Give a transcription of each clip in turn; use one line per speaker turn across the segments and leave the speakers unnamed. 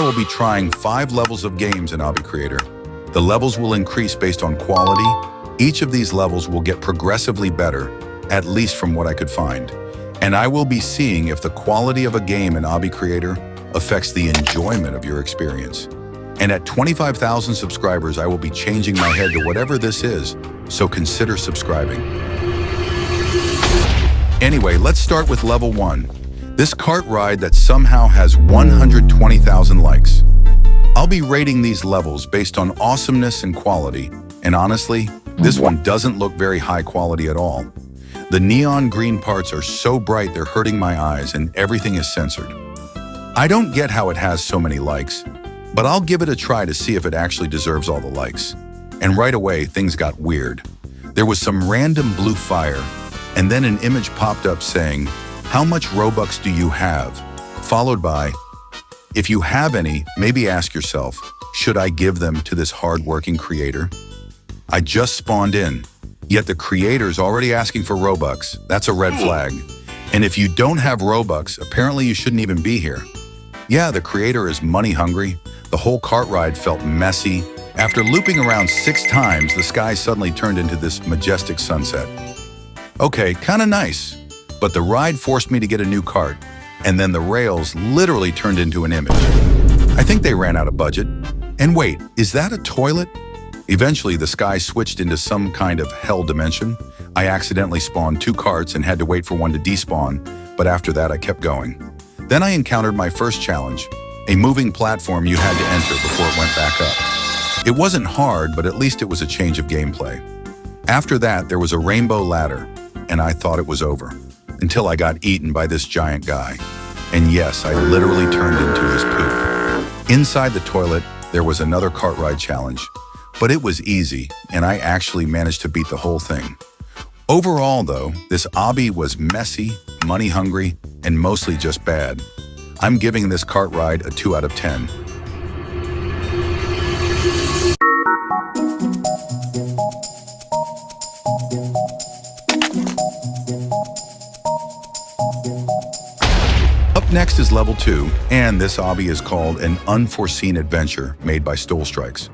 will be trying 5 levels of games in Obby Creator. The levels will increase based on quality. Each of these levels will get progressively better, at least from what I could find. And I will be seeing if the quality of a game in Obby Creator affects the enjoyment of your experience. And at 25,000 subscribers, I will be changing my head to whatever this is, so consider subscribing. Anyway, let's start with level 1. This cart ride that somehow has 120,000 likes. I'll be rating these levels based on awesomeness and quality, and honestly, this one doesn't look very high quality at all. The neon green parts are so bright they're hurting my eyes and everything is censored. I don't get how it has so many likes, but I'll give it a try to see if it actually deserves all the likes. And right away, things got weird. There was some random blue fire, and then an image popped up saying, "How much Robux do you have?" Followed by, "If you have any, maybe ask yourself, should I give them to this hard-working creator?" I just spawned in, yet the creator's already asking for Robux. That's a red flag. And if you don't have Robux, apparently you shouldn't even be here. Yeah, the creator is money hungry. The whole cart ride felt messy. After looping around 6 times, the sky suddenly turned into this majestic sunset. Okay, kinda nice, but the ride forced me to get a new cart, and then the rails literally turned into an image. I think they ran out of budget. And wait, is that a toilet? Eventually, the sky switched into some kind of hell dimension. I accidentally spawned 2 carts and had to wait for one to despawn, but after that I kept going. Then I encountered my first challenge, a moving platform you had to enter before it went back up. It wasn't hard, but at least it was a change of gameplay. After that, there was a rainbow ladder, and I thought it was over, until I got eaten by this giant guy. And yes, I literally turned into his poop. Inside the toilet, there was another cart ride challenge, but it was easy, and I actually managed to beat the whole thing. Overall, though, this obby was messy, money hungry, and mostly just bad. I'm giving this cart ride a 2 out of 10. Up next is level 2, and this obby is called an unforeseen adventure made by StoulStrikes.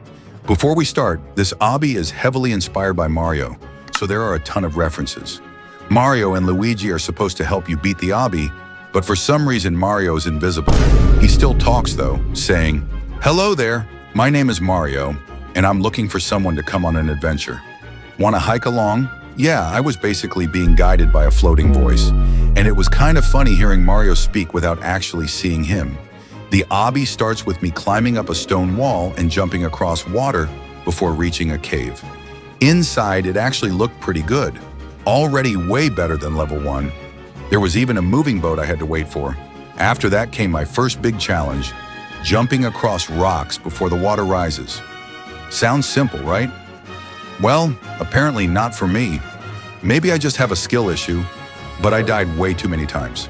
Before we start, this obby is heavily inspired by Mario, so there are a ton of references. Mario and Luigi are supposed to help you beat the obby, but for some reason Mario is invisible. He still talks though, saying, "Hello there, my name is Mario, and I'm looking for someone to come on an adventure. Want to hike along?" Yeah, I was basically being guided by a floating voice, and it was kind of funny hearing Mario speak without actually seeing him. The obby starts with me climbing up a stone wall and jumping across water before reaching a cave. Inside, it actually looked pretty good, already way better than level 1. There was even a moving boat I had to wait for. After that came my first big challenge, jumping across rocks before the water rises. Sounds simple, right? Well, apparently not for me. Maybe I just have a skill issue, but I died way too many times.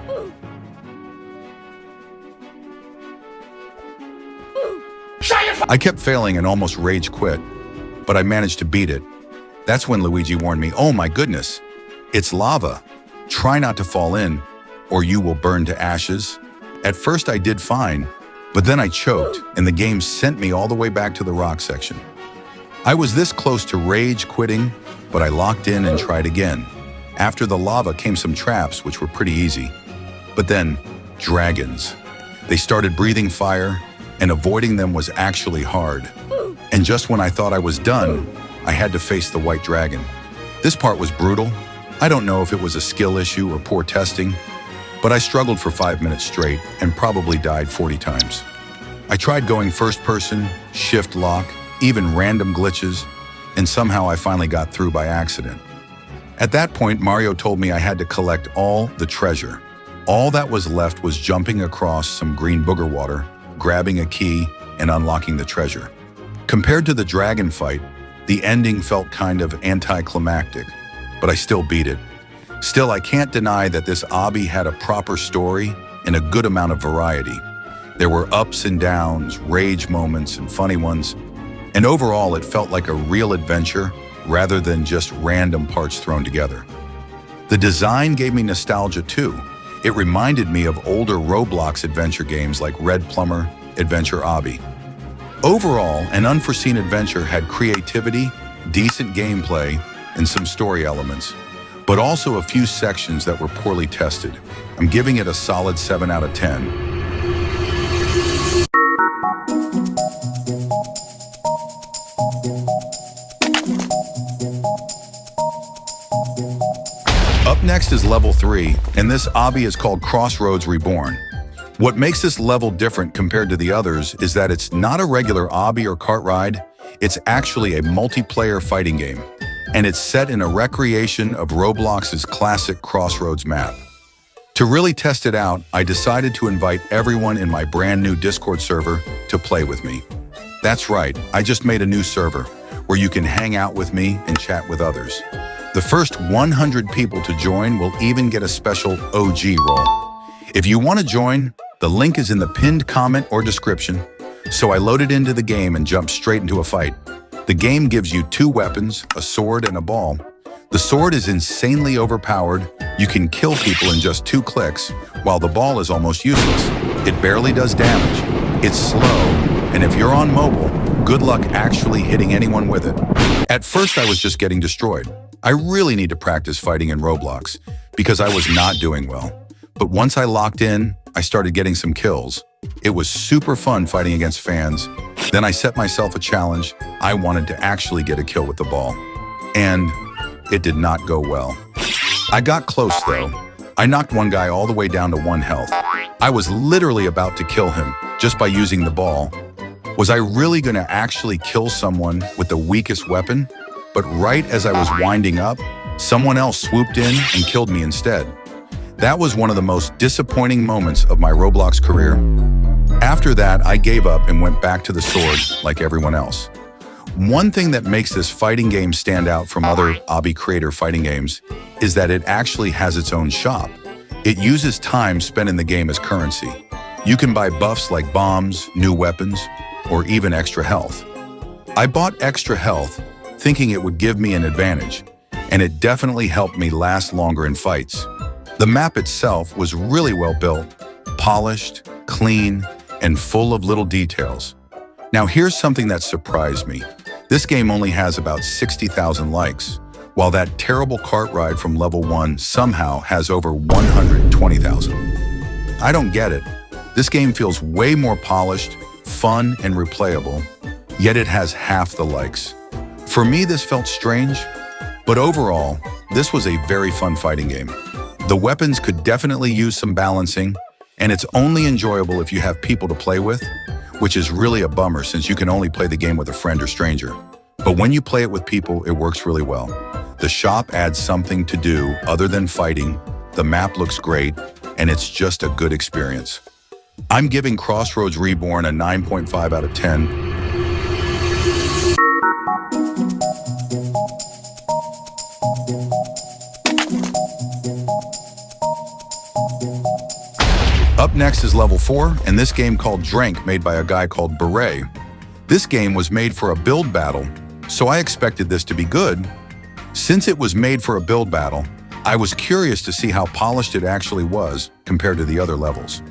I kept failing and almost rage quit, but I managed to beat it. That's when Luigi warned me, "Oh my goodness, it's lava. Try not to fall in, or you will burn to ashes." At first I did fine, but then I choked, and the game sent me all the way back to the rock section. I was this close to rage quitting, but I locked in and tried again. After the lava came some traps, which were pretty easy. But then, dragons. They started breathing fire, and avoiding them was actually hard. And just when I thought I was done, I had to face the white dragon. This part was brutal. I don't know if it was a skill issue or poor testing, but I struggled for 5 minutes straight and probably died 40 times. I tried going first person, shift lock, even random glitches, and somehow I finally got through by accident. At that point, Mario told me I had to collect all the treasure. All that was left was jumping across some green booger water, grabbing a key, and unlocking the treasure. Compared to the dragon fight, the ending felt kind of anticlimactic, but I still beat it. Still, I can't deny that this obby had a proper story and a good amount of variety. There were ups and downs, rage moments, and funny ones, and overall it felt like a real adventure rather than just random parts thrown together. The design gave me nostalgia too. It reminded me of older Roblox adventure games like Red Plumber, adventure Obby. Overall, an unforeseen adventure had creativity, decent gameplay, and some story elements, but also a few sections that were poorly tested. I'm giving it a solid 7 out of 10. Up next is level 3, and this obby is called Crossroads Reborn. What makes this level different compared to the others is that it's not a regular obby or cart ride, it's actually a multiplayer fighting game, and it's set in a recreation of Roblox's classic Crossroads map. To really test it out, I decided to invite everyone in my brand new Discord server to play with me. That's right, I just made a new server where you can hang out with me and chat with others. The first 100 people to join will even get a special OG role. If you want to join, the link is in the pinned comment or description. So I loaded into the game and jumped straight into a fight. The game gives you 2 weapons, a sword and a ball. The sword is insanely overpowered. You can kill people in just 2 clicks, while the ball is almost useless. It barely does damage. It's slow, and if you're on mobile, good luck actually hitting anyone with it. At first, I was just getting destroyed. I really need to practice fighting in Roblox because I was not doing well. But once I locked in, I started getting some kills. It was super fun fighting against fans. Then I set myself a challenge. I wanted to actually get a kill with the ball. And it did not go well. I got close though. I knocked one guy all the way down to 1 health. I was literally about to kill him just by using the ball. Was I really gonna actually kill someone with the weakest weapon? But right as I was winding up, someone else swooped in and killed me instead. That was one of the most disappointing moments of my Roblox career. After that, I gave up and went back to the sword like everyone else. One thing that makes this fighting game stand out from other Obby creator fighting games is that it actually has its own shop. It uses time spent in the game as currency. You can buy buffs like bombs, new weapons, or even extra health. I bought extra health thinking it would give me an advantage, and it definitely helped me last longer in fights. The map itself was really well built, polished, clean, and full of little details. Now here's something that surprised me. This game only has about 60,000 likes, while that terrible cart ride from level 1 somehow has over 120,000. I don't get it. This game feels way more polished, fun, and replayable, yet it has half the likes. For me, this felt strange, but overall, this was a very fun fighting game. The weapons could definitely use some balancing, and it's only enjoyable if you have people to play with, which is really a bummer since you can only play the game with a friend or stranger. But when you play it with people, it works really well. The shop adds something to do other than fighting, the map looks great, and it's just a good experience. I'm giving Crossroads Reborn a 9.5 out of 10. Up next is level 4, and this game called Drank, made by a guy called Beret. This game was made for a build battle, so I expected this to be good. Since it was made for a build battle, I was curious to see how polished it actually was compared to the other levels.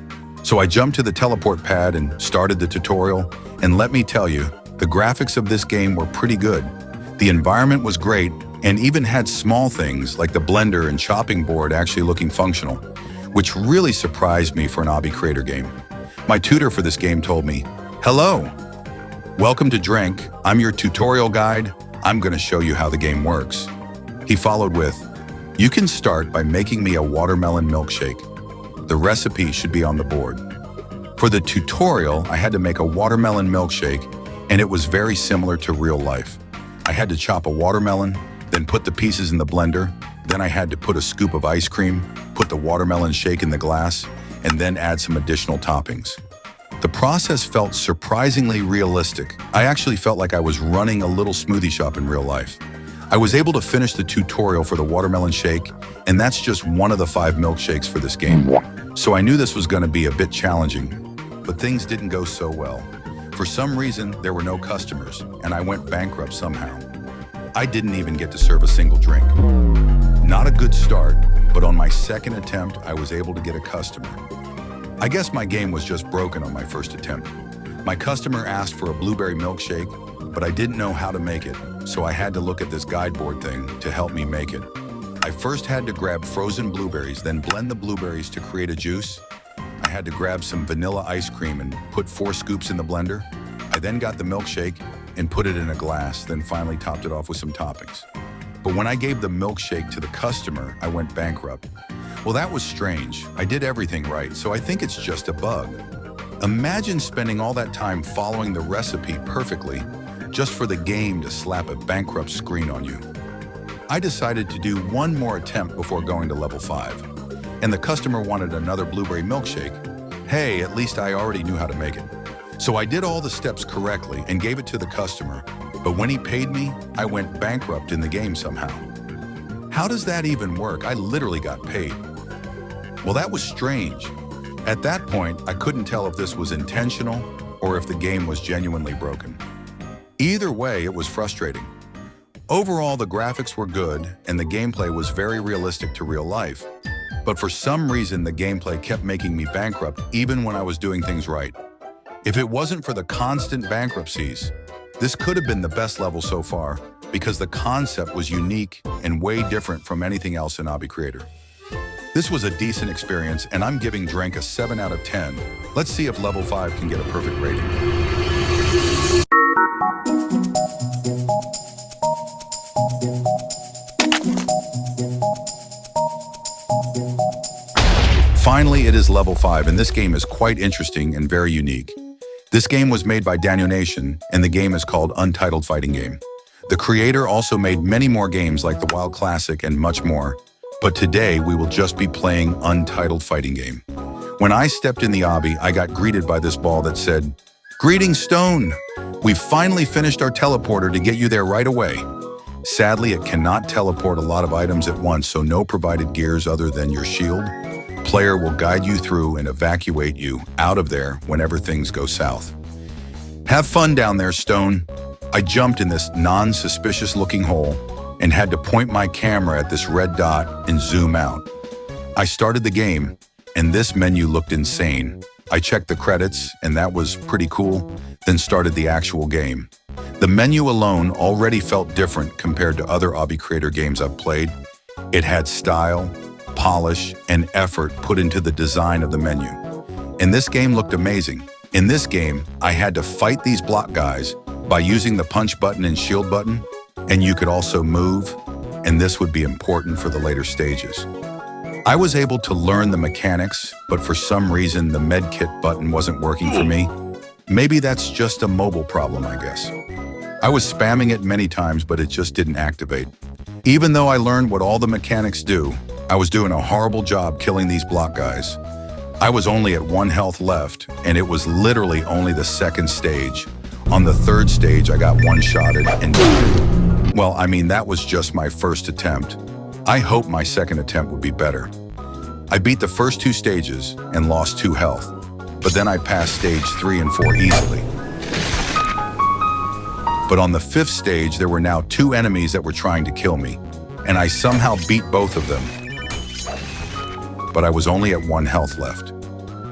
So I jumped to the teleport pad and started the tutorial, and let me tell you, the graphics of this game were pretty good. The environment was great, and even had small things like the blender and chopping board actually looking functional, which really surprised me for an Obby creator game. My tutor for this game told me, "Hello, welcome to Drink. I'm your tutorial guide. I'm gonna show you how the game works." He followed with, "You can start by making me a watermelon milkshake. The recipe should be on the board." For the tutorial, I had to make a watermelon milkshake, and it was very similar to real life. I had to chop a watermelon, then put the pieces in the blender, then I had to put a scoop of ice cream, put the watermelon shake in the glass, and then add some additional toppings. The process felt surprisingly realistic. I actually felt like I was running a little smoothie shop in real life. I was able to finish the tutorial for the watermelon shake, and that's just one of the 5 milkshakes for this game. So I knew this was going to be a bit challenging, but things didn't go so well. For some reason, there were no customers, and I went bankrupt somehow. I didn't even get to serve a single drink. Not a good start, but on my second attempt, I was able to get a customer. I guess my game was just broken on my first attempt. My customer asked for a blueberry milkshake, but I didn't know how to make it, so I had to look at this guideboard thing to help me make it. I first had to grab frozen blueberries, then blend the blueberries to create a juice. I had to grab some vanilla ice cream and put 4 scoops in the blender. I then got the milkshake and put it in a glass, then finally topped it off with some toppings. But when I gave the milkshake to the customer, I went bankrupt. Well, that was strange. I did everything right, so I think it's just a bug. Imagine spending all that time following the recipe perfectly just for the game to slap a bankrupt screen on you. I decided to do one more attempt before going to level 5. And the customer wanted another blueberry milkshake. Hey, at least I already knew how to make it. So I did all the steps correctly and gave it to the customer. But when he paid me, I went bankrupt in the game somehow. How does that even work? I literally got paid. Well, that was strange. At that point, I couldn't tell if this was intentional or if the game was genuinely broken. Either way, it was frustrating. Overall, the graphics were good and the gameplay was very realistic to real life. But for some reason, the gameplay kept making me bankrupt even when I was doing things right. If it wasn't for the constant bankruptcies, this could have been the best level so far because the concept was unique and way different from anything else in Obby Creator. This was a decent experience, and I'm giving Drink a 7 out of 10. Let's see if level 5 can get a perfect rating. Finally, it is level 5, and this game is quite interesting and very unique. This game was made by Daniel Nation, and the game is called Untitled Fighting Game. The creator also made many more games like the WoW Classic and much more. But today, we will just be playing Untitled Fighting Game. When I stepped in the obby, I got greeted by this ball that said, "Greetings, Stone! We've finally finished our teleporter to get you there right away." Sadly, it cannot teleport a lot of items at once, so no provided gears other than your shield. Player will guide you through and evacuate you out of there whenever things go south. Have fun down there, Stone. I jumped in this non-suspicious looking hole and had to point my camera at this red dot and zoom out. I started the game, and this menu looked insane. I checked the credits, and that was pretty cool, then started the actual game. The menu alone already felt different compared to other Obby Creator games I've played. It had style, polish, and effort put into the design of the menu. And this game looked amazing. In this game, I had to fight these block guys by using the punch button and shield button, and you could also move, and this would be important for the later stages. I was able to learn the mechanics, but for some reason the medkit button wasn't working for me. Maybe that's just a mobile problem, I guess. I was spamming it many times, but it just didn't activate. Even though I learned what all the mechanics do, I was doing a horrible job killing these block guys. I was only at 1 health left, and it was literally only the second stage. On the third stage, I got one-shotted and died. Well, I mean, that was just my first attempt. I hope my second attempt would be better. I beat the first 2 stages and lost 2 health, but then I passed stage 3 and 4 easily. But on the 5th stage, there were now 2 enemies that were trying to kill me, and I somehow beat both of them. But I was only at 1 health left.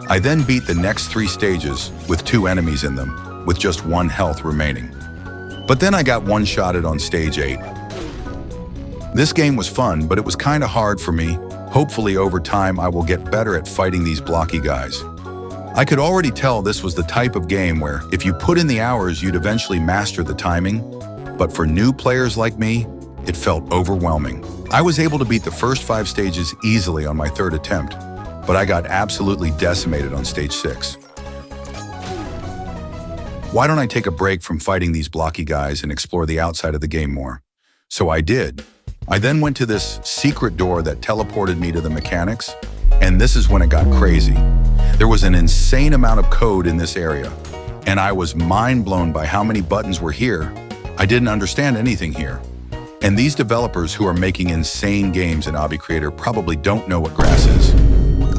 I then beat the next 3 stages with 2 enemies in them, with just 1 health remaining. But then I got one-shotted on stage 8. This game was fun, but it was kinda hard for me. Hopefully over time I will get better at fighting these blocky guys. I could already tell this was the type of game where if you put in the hours, you'd eventually master the timing. But for new players like me, it felt overwhelming. I was able to beat the first 5 stages easily on my 3rd attempt, but I got absolutely decimated on stage 6. Why don't I take a break from fighting these blocky guys and explore the outside of the game more? So I did. I then went to this secret door that teleported me to the mechanics, and this is when it got crazy. There was an insane amount of code in this area, and I was mind blown by how many buttons were here. I didn't understand anything here. And these developers who are making insane games in Obby Creator probably don't know what grass is.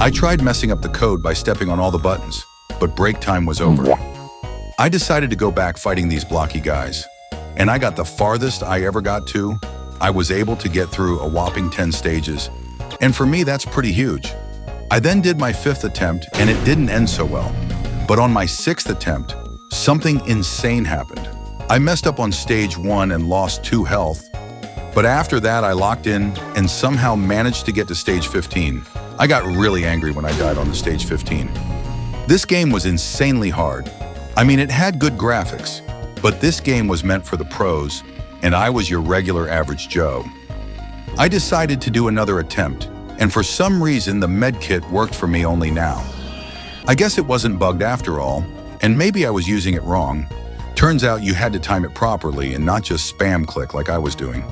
I tried messing up the code by stepping on all the buttons, but break time was over. I decided to go back fighting these blocky guys, and I got the farthest I ever got to. I was able to get through a whopping 10 stages, and for me that's pretty huge. I then did my 5th attempt, and it didn't end so well. But on my 6th attempt, something insane happened. I messed up on stage 1 and lost 2 health, but after that I locked in and somehow managed to get to stage 15. I got really angry when I died on the stage 15. This game was insanely hard. I mean, it had good graphics, but this game was meant for the pros, and I was your regular average Joe. I decided to do another attempt, and for some reason the medkit worked for me only now. I guess it wasn't bugged after all, and maybe I was using it wrong. Turns out you had to time it properly and not just spam click like I was doing.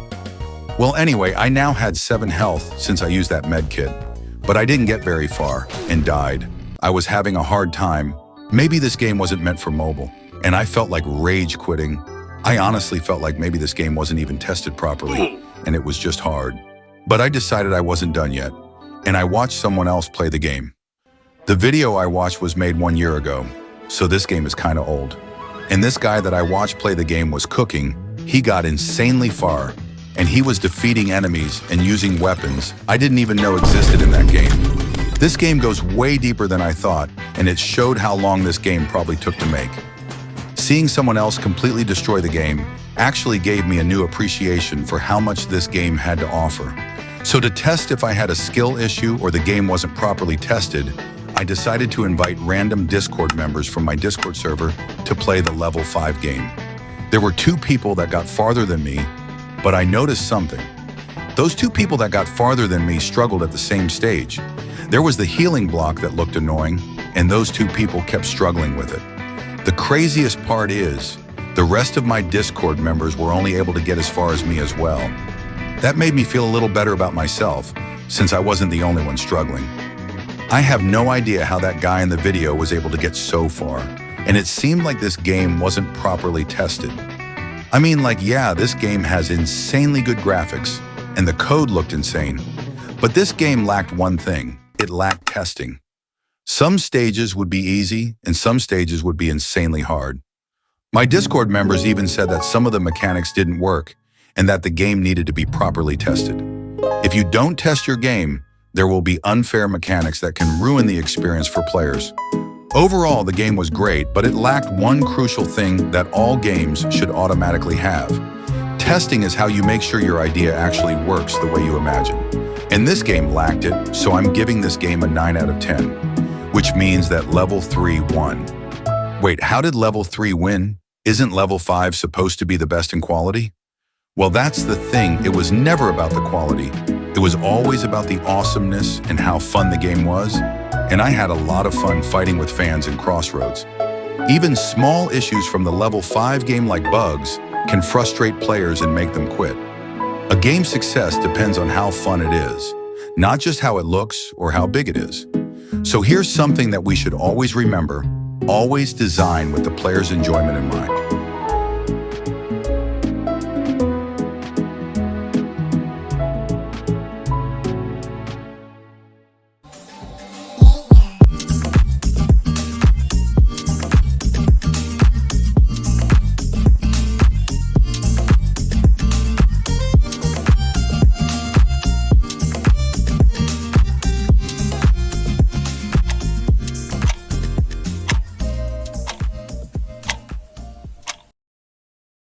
Well, anyway, I now had 7 health since I used that medkit, but I didn't get very far and died. I was having a hard time. Maybe this game wasn't meant for mobile, and I felt like rage quitting. I honestly felt like maybe this game wasn't even tested properly, and it was just hard. But I decided I wasn't done yet, and I watched someone else play the game. The video I watched was made 1 year ago, so this game is kinda old. And this guy that I watched play the game was cooking. He got insanely far, and he was defeating enemies and using weapons I didn't even know existed in that game. This game goes way deeper than I thought, and it showed how long this game probably took to make. Seeing someone else completely destroy the game actually gave me a new appreciation for how much this game had to offer. So to test if I had a skill issue or the game wasn't properly tested, I decided to invite random Discord members from my Discord server to play the level 5 game. There were 2 people that got farther than me, but I noticed something. Those 2 people that got farther than me struggled at the same stage. There was the healing block that looked annoying, and those 2 people kept struggling with it. The craziest part is, the rest of my Discord members were only able to get as far as me as well. That made me feel a little better about myself, since I wasn't the only one struggling. I have no idea how that guy in the video was able to get so far, and it seemed like this game wasn't properly tested. I mean, like, yeah, this game has insanely good graphics, and the code looked insane, but this game lacked one thing: it lacked testing. Some stages would be easy, and some stages would be insanely hard. My Discord members even said that some of the mechanics didn't work, and that the game needed to be properly tested. If you don't test your game, there will be unfair mechanics that can ruin the experience for players. Overall, the game was great, but it lacked one crucial thing that all games should automatically have. Testing is how you make sure your idea actually works the way you imagine. And this game lacked it, so I'm giving this game a 9 out of 10, which means that level 3 won. Wait, how did level 3 win? Isn't level 5 supposed to be the best in quality? Well, that's the thing. It was never about the quality. It was always about the awesomeness and how fun the game was, and I had a lot of fun fighting with fans in Crossroads. Even small issues from the level 5 game like bugs can frustrate players and make them quit. A game's success depends on how fun it is, not just how it looks or how big it is. So here's something that we should always remember: always design with the player's enjoyment in mind.